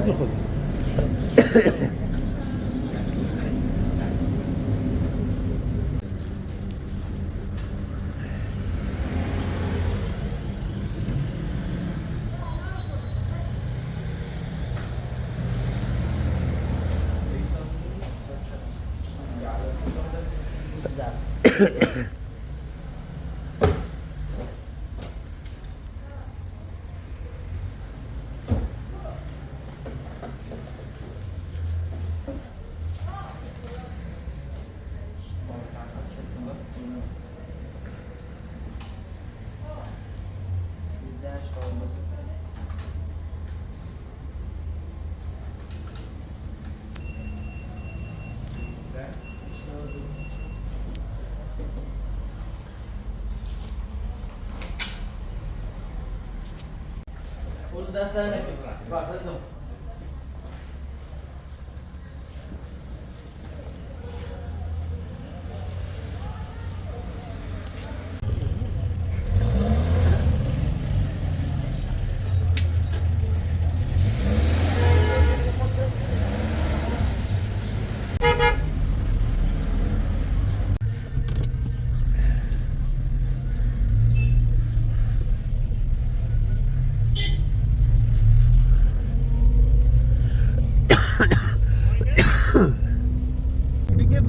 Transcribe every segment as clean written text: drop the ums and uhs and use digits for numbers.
عزل خود دست در نکن راست هستم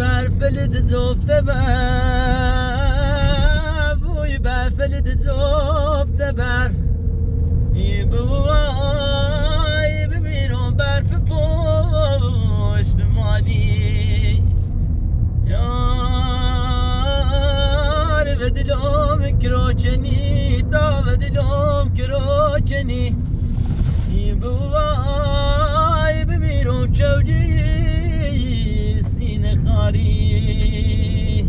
برفلد زفته بر بوی برفلد زفته بر ای بوای ببینم برف پشت مادی یار و دلم کروچنی دا و دلم کروچنی ای بوای ببینم چوجی خاری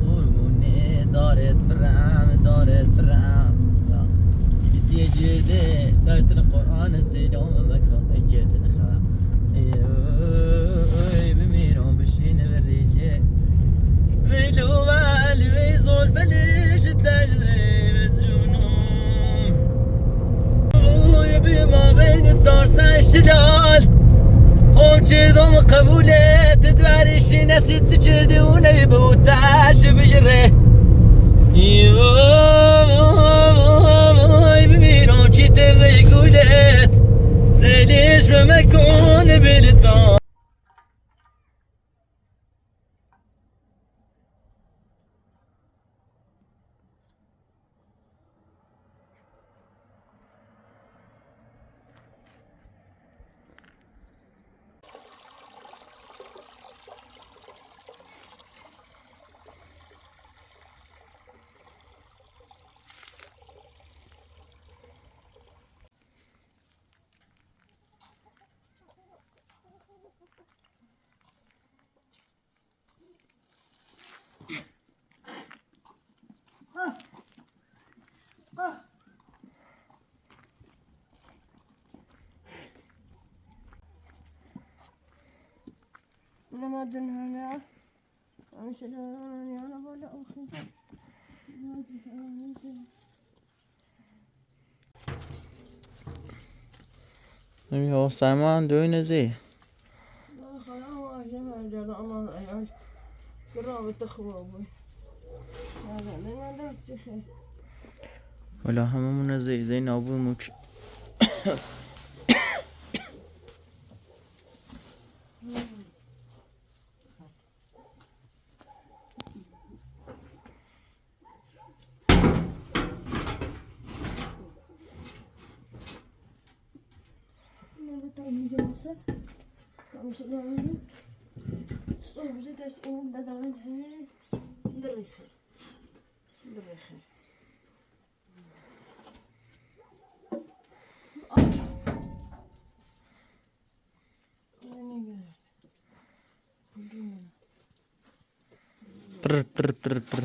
قرونه دارت برم دیگه جده دارت القرآن سیدام مکان جده نخواه ای بمیرم بشینه بریجه ویلو ولی ویزول فلیش تجده بجونم اوی بیما بین تارسن شلال خون چردم قبولت دوارشی نسید چردی و نبی بوتاش بجره ایوای ببینم چی تبزی گولت سلیش بمکن بلتان لما دنها مش أنا ولا أخي نمی‌ها سرمان دوی نزی خلاص أجمع جل أمان أيش قرابة أخوابي هذا ما درت شيء ولا هممون نزی زي نابود مك جلسة مش دارين صوب زيت اسمه ده دارين هي دريخة تر تر تر تر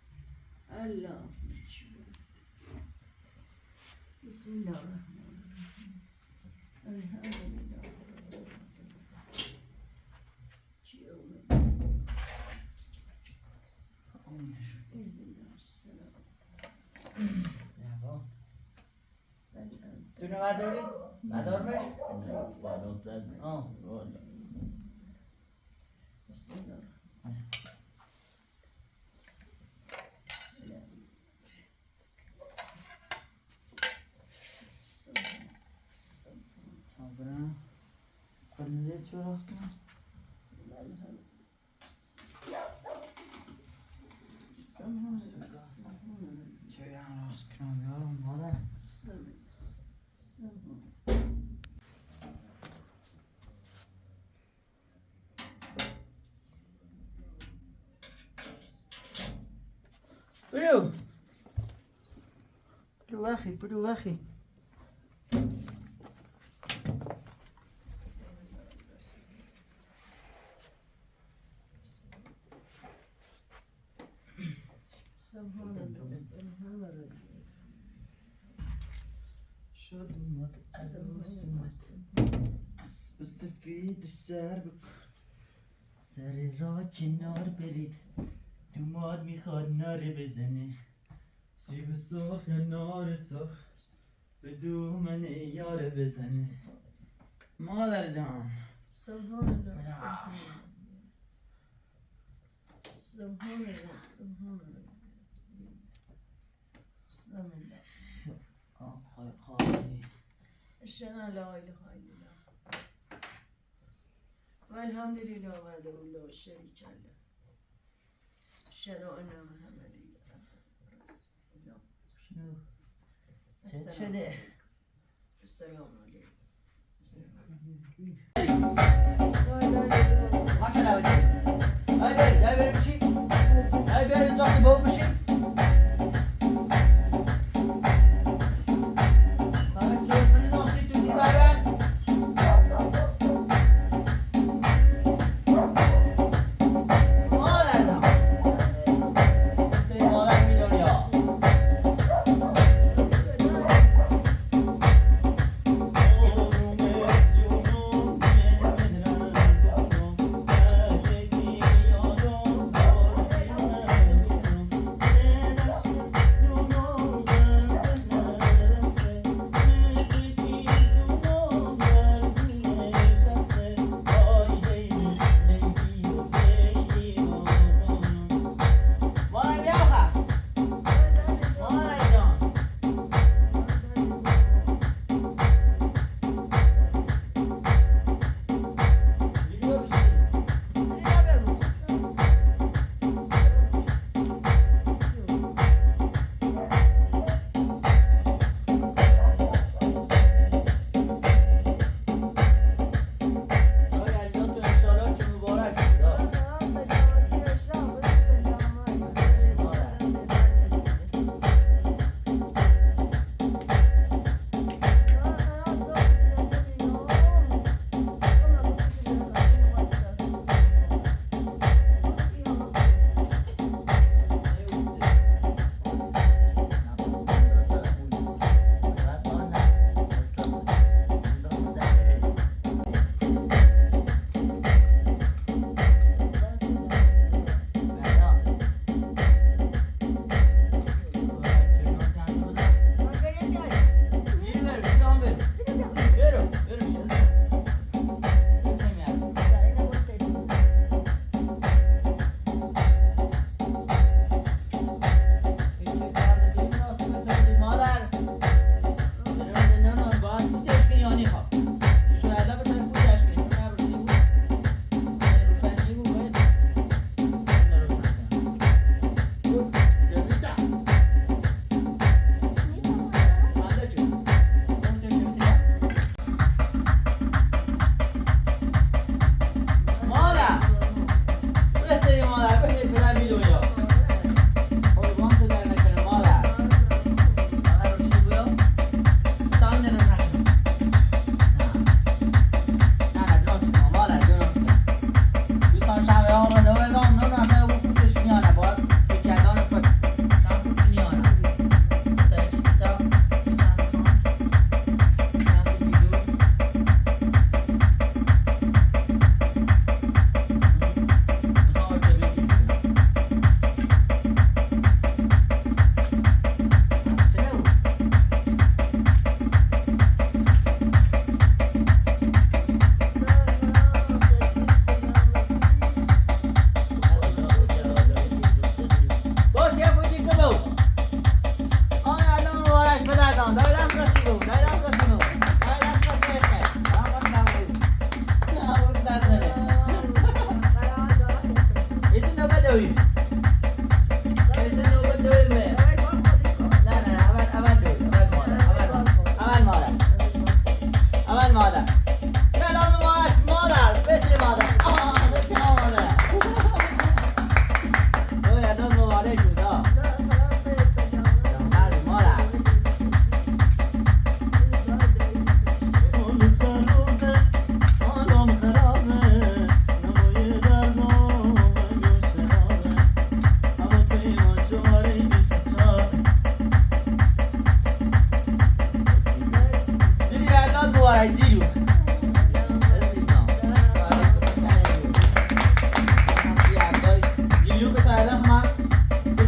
الله بسم الله الرحمن الرحيم الحمد لله Tu nak ada ni? Ada orang? Oh. بسم الله Abra. Kırmızıya çuvalas mı? Çuya askram ya mala. Bro. Bro akhi. شدمت اسب سفید سر بکن سر را کنار برید دومار میخواد نار بزنه سیب سرخ نار سرخ به دومن یار بزنه مادر جان سبحان الله سبحان الله سبحان الله بسم الله خواهی أشهد أن لا إله إلا الله والحمد لله وحده لا شريك له أشهد أن محمدا رسول الله چه شده؟ السلام عليكم ماشا نبودی های بریم بشی های بریم زاخت باو بشی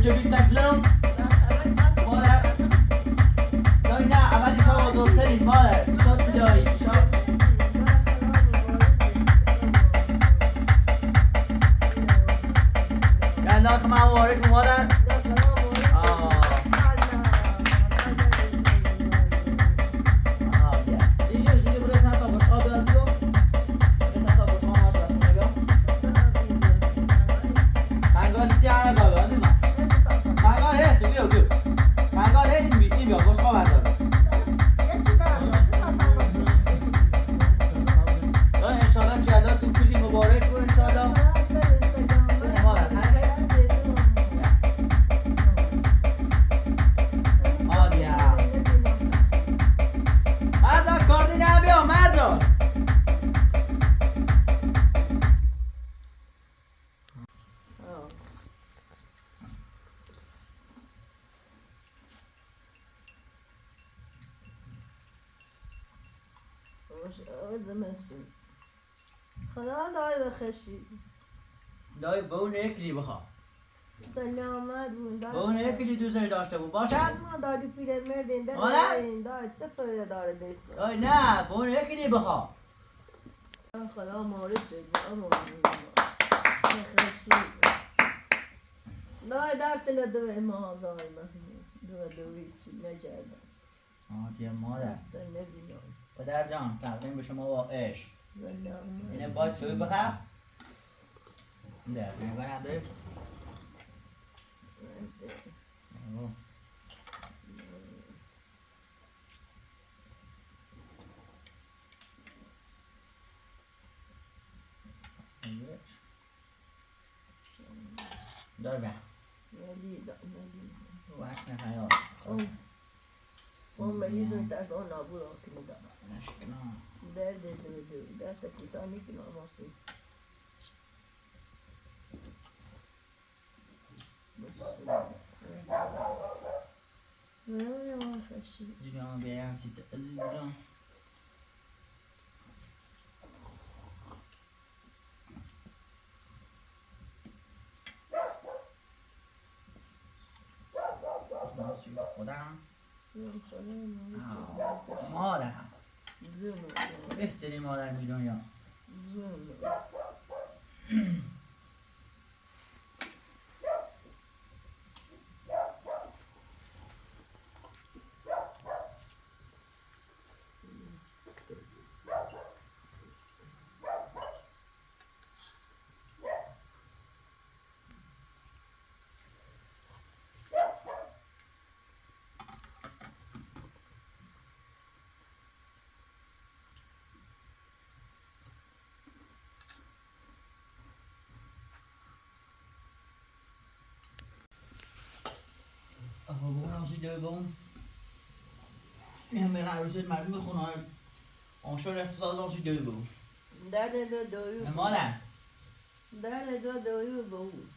چه بیت نکنم مادر دایی نه اولی شما دکتری مادر شاد جایی شاد گندان که من مبارک مادر خدا دای بخشی دایی به اون اکلی بخواه سلامت بود به اون اکلی دوستش داشته بود باشد ما داری پیرمرد این مادر؟ دای چه فایده داره دست دایی نه به اون اکلی بخواه خدا مورد جگرم بخشی دای در تل دوی ما زای دوی چی نجردم دیگه مادر نبینم پدر جان تقدیم به شما با عشق سلامت اینه باید چوی بخواه ده تونه کنم بهش دار بیا وقت نخیال اون مریض دست آن نابود آکنه دارم نشکنا درد دو دست کوتاه میکنم واسه نه خشی جیگان بیا همسی عزیز دارم خودم مادرم بهترین مادر می دنیا بون این همه عروسی مردم بخونه آنشار اقتصاد آنشی دوی بون درد دو دوی مادر درد دو دوی بود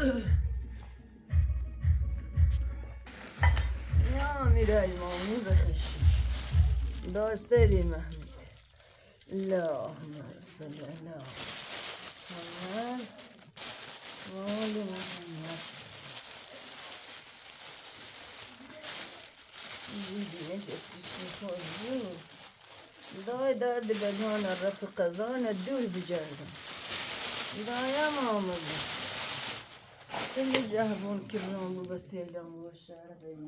يا ميراي مامي بخشي داستي محمد اللهم صل على محمد وآل محمد دیدینش اتیشی خوزو دای درد بدان رفت قضان دور بجردم دایم آمده كل جهبون كلهم وبسيلهم والشارعين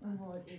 أموالي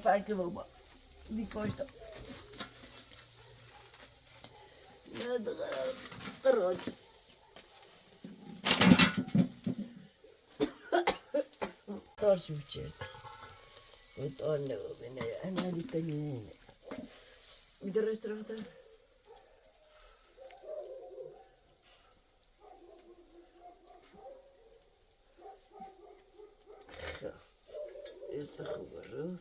فرق بابا دي كويسة لا قرد طار شو بتشير وتقول أنا هذه التانيين بدرس رفضة يستخبروا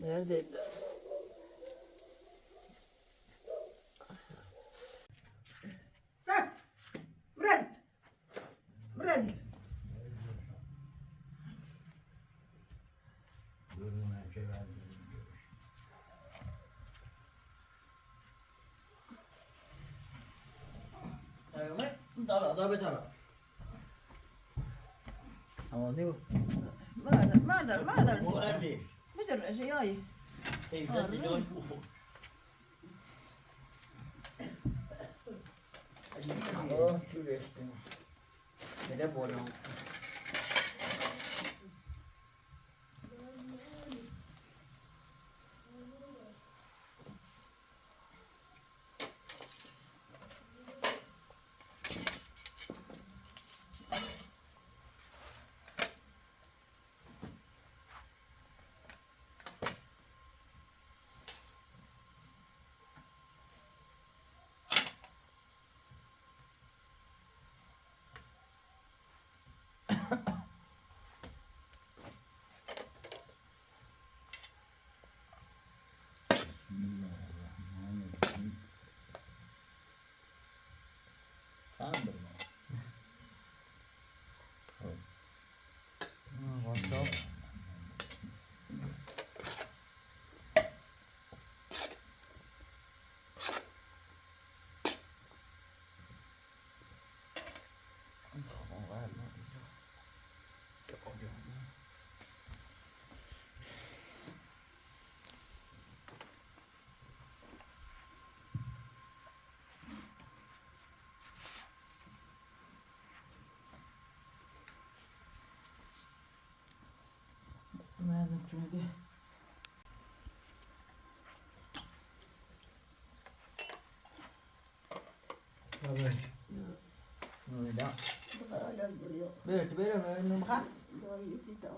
nerede sen Brad ايوه ده بتابع حواليه ما أقدر مو قديش بجر جاي اي ده جوي شو ليش كده بقولهم ما نتمنى لا بيت انه مخا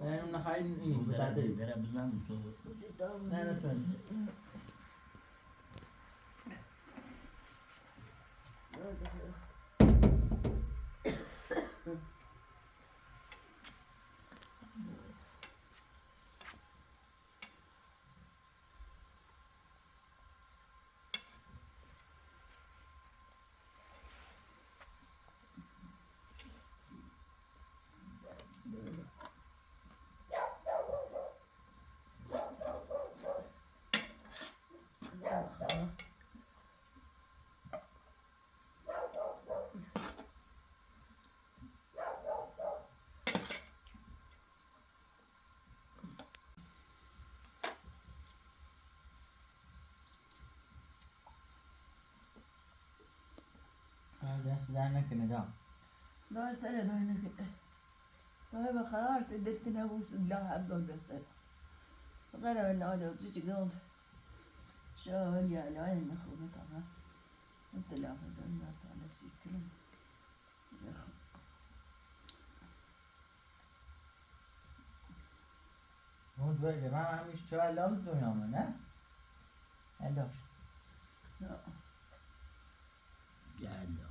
انه نخاين ini berarti Gara bilang tuh. nah tuh هذا سدانا كندا ده سنة ده هنا كده طيب خلاص اديتنا ابوس لا عبد بس غير انه انا وتجي قلت شو يا لا انا اخونا طبعا انت لا هذا الناس على سيكلم يا اخي مود بگه من همیشه چه الان دنیامه نه؟ الاش لا Geldi